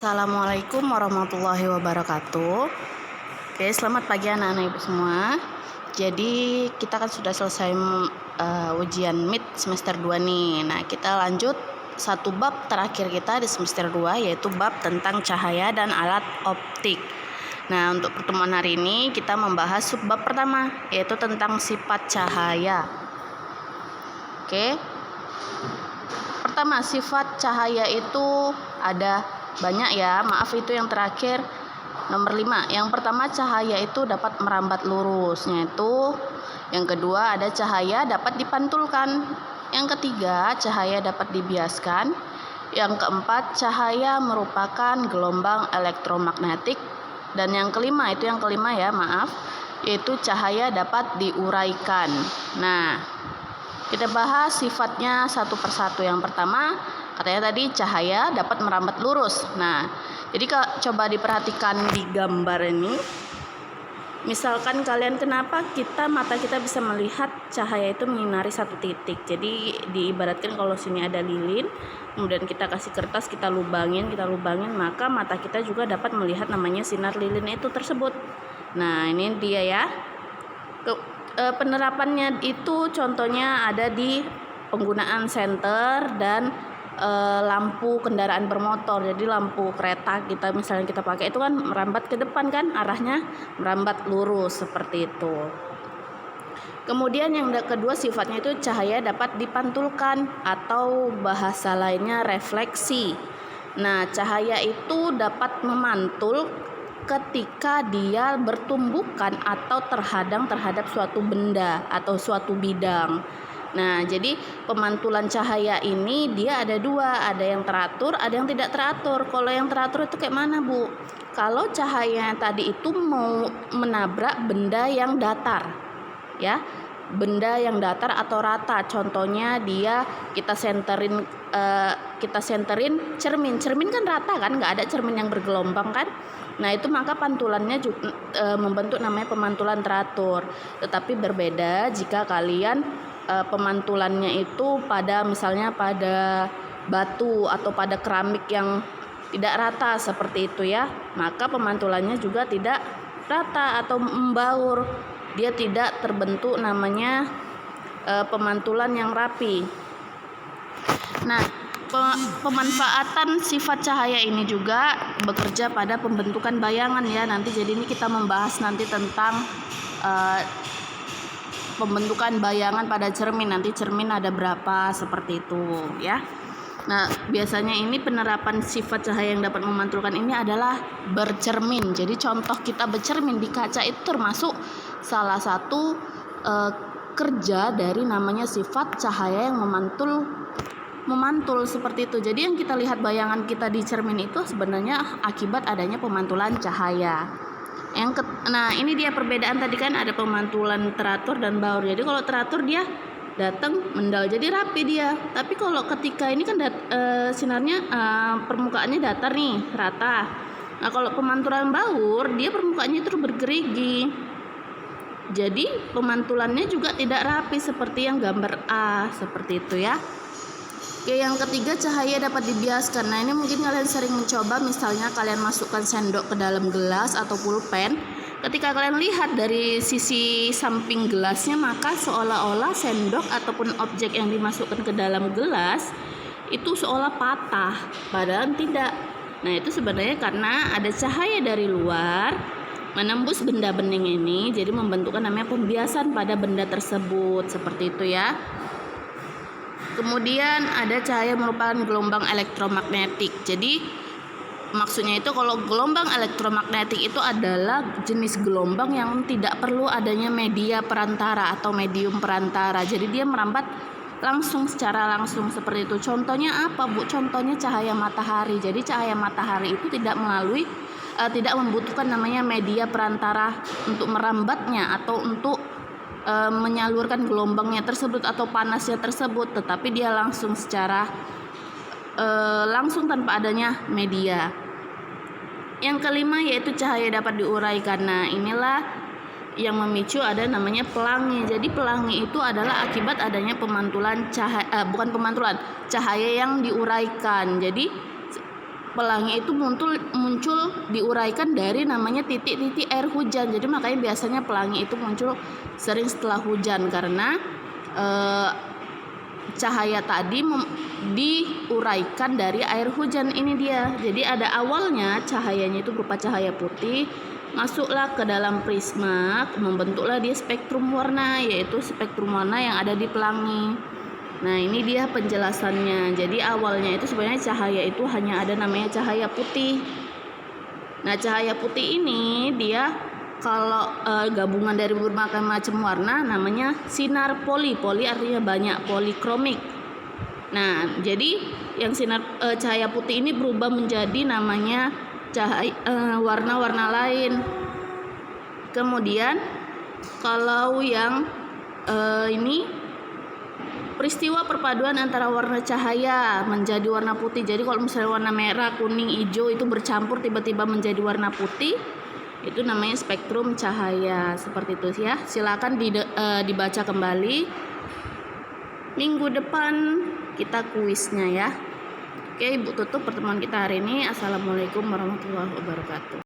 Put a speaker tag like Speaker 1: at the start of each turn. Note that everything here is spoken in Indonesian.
Speaker 1: Assalamualaikum warahmatullahi wabarakatuh. Oke, selamat pagi anak-anak ibu semua. Jadi kita kan sudah selesai ujian MIT semester 2 nih. Nah, kita lanjut satu bab terakhir kita di semester 2, yaitu bab tentang cahaya dan alat optik. Nah, untuk pertemuan hari ini kita membahas subbab pertama, yaitu tentang sifat cahaya. Oke. Pertama, sifat cahaya itu ada banyak ya, maaf itu yang terakhir nomor 5. Yang pertama, cahaya itu dapat merambat lurusnya itu. Yang kedua, ada cahaya dapat dipantulkan. Yang ketiga, cahaya dapat dibiaskan. Yang keempat, cahaya merupakan gelombang elektromagnetik. Dan yang kelima, itu yang kelima ya, maaf, yaitu cahaya dapat diuraikan. Nah, kita bahas sifatnya satu persatu. Yang pertama, katanya tadi cahaya dapat merambat lurus. Nah, jadi coba diperhatikan di gambar ini. Misalkan kalian, kenapa mata kita bisa melihat cahaya itu menyinari satu titik. Jadi diibaratkan kalau sini ada lilin, kemudian kita kasih kertas, kita lubangin, maka mata kita juga dapat melihat namanya sinar lilin itu tersebut. Nah, ini dia ya. Penerapannya itu contohnya ada di penggunaan senter dan lampu kendaraan bermotor. Jadi lampu kereta kita misalnya kita pakai itu kan merambat ke depan kan, arahnya merambat lurus seperti itu. Kemudian yang kedua, sifatnya itu cahaya dapat dipantulkan atau bahasa lainnya refleksi. Nah, cahaya itu dapat memantul ketika dia bertumbukan atau terhadang terhadap suatu benda atau suatu bidang. Nah, jadi pemantulan cahaya ini dia ada dua, ada yang teratur, ada yang tidak teratur. Kalau yang teratur itu kayak mana, Bu? Kalau cahaya tadi itu mau menabrak benda yang datar, ya, benda yang datar atau rata. Contohnya dia kita senterin cermin kan rata kan, nggak ada cermin yang bergelombang kan. Nah, itu maka pantulannya juga membentuk namanya pemantulan teratur. Tetapi berbeda jika kalian pemantulannya itu misalnya pada batu atau pada keramik yang tidak rata seperti itu ya, maka pemantulannya juga tidak rata atau membaur. Dia tidak terbentuk namanya pemantulan yang rapi. Nah, pemanfaatan sifat cahaya ini juga bekerja pada pembentukan bayangan ya. Nanti jadi ini kita membahas nanti tentang pembentukan bayangan pada cermin. Nanti cermin ada berapa seperti itu ya. Nah, biasanya ini penerapan sifat cahaya yang dapat memantulkan ini adalah bercermin. Jadi contoh kita bercermin di kaca itu termasuk salah satu kerja dari namanya sifat cahaya yang memantul seperti itu. Jadi yang kita lihat bayangan kita di cermin itu sebenarnya akibat adanya pemantulan cahaya. Nah, ini dia perbedaan tadi kan, ada pemantulan teratur dan baur. Jadi kalau teratur dia datang mendal jadi rapi dia. Tapi kalau ketika ini kan sinarnya permukaannya datar nih, rata. Nah, kalau pemantulan baur dia permukaannya terus bergerigi. Jadi pemantulannya juga tidak rapi seperti yang gambar A seperti itu ya. Oke, yang ketiga, cahaya dapat dibiaskan. Nah, ini mungkin kalian sering mencoba, misalnya kalian masukkan sendok ke dalam gelas atau pulpen. Ketika kalian lihat dari sisi samping gelasnya, maka seolah-olah sendok ataupun objek yang dimasukkan ke dalam gelas itu seolah patah, padahal tidak. Nah, itu sebenarnya karena ada cahaya dari luar menembus benda bening ini, jadi membentukkan namanya pembiasan pada benda tersebut seperti itu ya. Kemudian ada cahaya merupakan gelombang elektromagnetik. Jadi maksudnya itu kalau gelombang elektromagnetik itu adalah jenis gelombang yang tidak perlu adanya media perantara atau medium perantara. Jadi dia merambat secara langsung seperti itu. Contohnya apa, Bu? Contohnya cahaya matahari. Jadi cahaya matahari itu tidak membutuhkan namanya media perantara untuk merambatnya atau untuk menyalurkan gelombangnya tersebut atau panasnya tersebut, tetapi dia langsung tanpa adanya media. Yang kelima yaitu cahaya dapat diuraikan. Nah, inilah yang memicu ada namanya pelangi. Jadi pelangi itu adalah akibat adanya cahaya yang diuraikan. Jadi pelangi itu muncul diuraikan dari namanya titik-titik air hujan. Jadi makanya biasanya pelangi itu muncul sering setelah hujan karena cahaya tadi diuraikan dari air hujan. Ini dia. Jadi ada awalnya cahayanya itu berupa cahaya putih, masuklah ke dalam prisma, membentuklah dia spektrum warna, yaitu spektrum warna yang ada di pelangi. Nah, ini dia penjelasannya. Jadi awalnya itu sebenarnya cahaya itu hanya ada namanya cahaya putih. Nah, cahaya putih ini dia kalau gabungan dari berbagai macam warna namanya sinar poli. Poli artinya banyak, polikromik. Nah, jadi yang sinar cahaya putih ini berubah menjadi namanya cahaya warna-warna lain. Kemudian kalau yang ini peristiwa perpaduan antara warna cahaya menjadi warna putih. Jadi kalau misalnya warna merah, kuning, hijau itu bercampur tiba-tiba menjadi warna putih, itu namanya spektrum cahaya. Seperti itu ya. Silakan dibaca kembali. Minggu depan kita kuisnya ya. Oke, Ibu tutup pertemuan kita hari ini. Assalamualaikum warahmatullahi wabarakatuh.